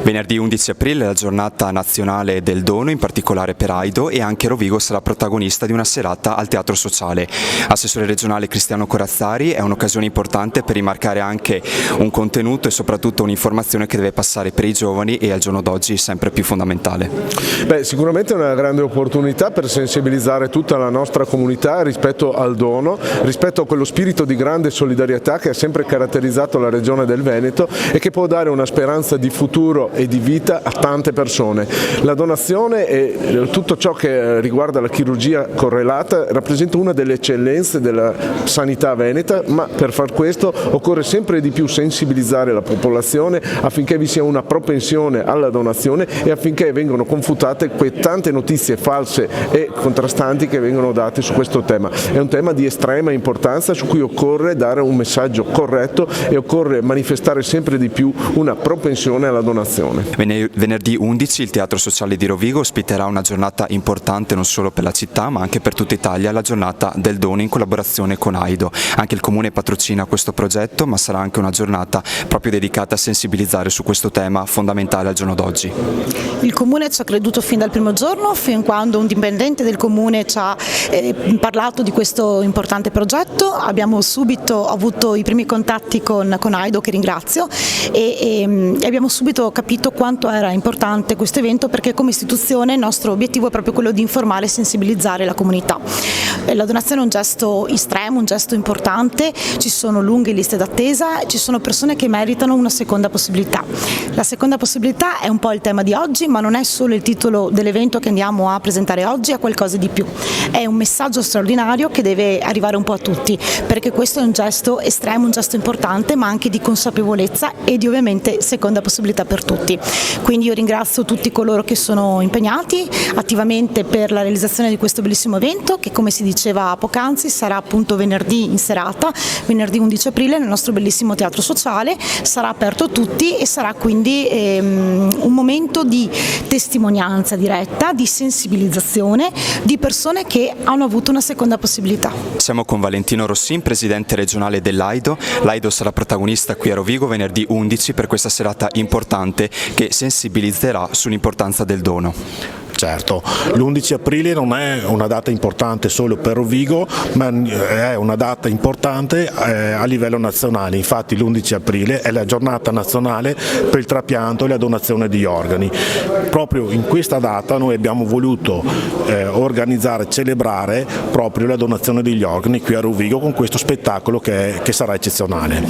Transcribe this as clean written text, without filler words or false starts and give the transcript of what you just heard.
Venerdì 11 aprile è la giornata nazionale del dono, in particolare per Aido, e anche Rovigo sarà protagonista di una serata al Teatro Sociale. Assessore regionale Cristiano Corazzari, è un'occasione importante per rimarcare anche un contenuto e soprattutto un'informazione che deve passare per i giovani e al giorno d'oggi sempre più fondamentale. Sicuramente è una grande opportunità per sensibilizzare tutta la nostra comunità rispetto al dono, rispetto a quello spirito di grande solidarietà che ha sempre caratterizzato la regione del Veneto e che può dare una speranza di futuro e di vita a tante persone. La donazione e tutto ciò che riguarda la chirurgia correlata rappresenta una delle eccellenze della sanità veneta, ma per far questo occorre sempre di più sensibilizzare la popolazione affinché vi sia una propensione alla donazione e affinché vengano confutate quelle tante notizie false e contrastanti che vengono date su questo tema. È un tema di estrema importanza su cui occorre dare un messaggio corretto e occorre manifestare sempre di più una propensione alla donazione. Venerdì 11 il Teatro Sociale di Rovigo ospiterà una giornata importante non solo per la città ma anche per tutta Italia, la giornata del dono in collaborazione con Aido. Anche il Comune patrocina questo progetto, ma sarà anche una giornata proprio dedicata a sensibilizzare su questo tema fondamentale al giorno d'oggi. Il Comune ci ha creduto fin dal primo giorno, fin quando un dipendente del Comune ci ha parlato di questo importante progetto. Abbiamo subito avuto i primi contatti con Aido, che ringrazio, e abbiamo subito capito quanto era importante questo evento, perché come istituzione il nostro obiettivo è proprio quello di informare e sensibilizzare la comunità. La donazione è un gesto estremo, un gesto importante, ci sono lunghe liste d'attesa, ci sono persone che meritano una seconda possibilità. La seconda possibilità è un po' il tema di oggi, ma non è solo il titolo dell'evento che andiamo a presentare oggi, è qualcosa di più. È un messaggio straordinario che deve arrivare un po' a tutti, perché questo è un gesto estremo, un gesto importante, ma anche di consapevolezza e di ovviamente seconda possibilità per tutti. Quindi io ringrazio tutti coloro che sono impegnati attivamente per la realizzazione di questo bellissimo evento, che come si diceva poc'anzi sarà appunto venerdì in serata, venerdì 11 aprile nel nostro bellissimo Teatro Sociale, sarà aperto a tutti e sarà quindi un momento di testimonianza diretta, di sensibilizzazione di persone che hanno avuto una seconda possibilità. Siamo con Valentino Rossin, presidente regionale dell'Aido. L'Aido sarà protagonista qui a Rovigo venerdì 11 per questa serata importante che sensibilizzerà sull'importanza del dono. Certo, l'11 aprile non è una data importante solo per Rovigo, ma è una data importante a livello nazionale. Infatti l'11 aprile è la giornata nazionale per il trapianto e la donazione di organi. Proprio in questa data noi abbiamo voluto organizzare, celebrare proprio la donazione degli organi qui a Rovigo con questo spettacolo che sarà eccezionale.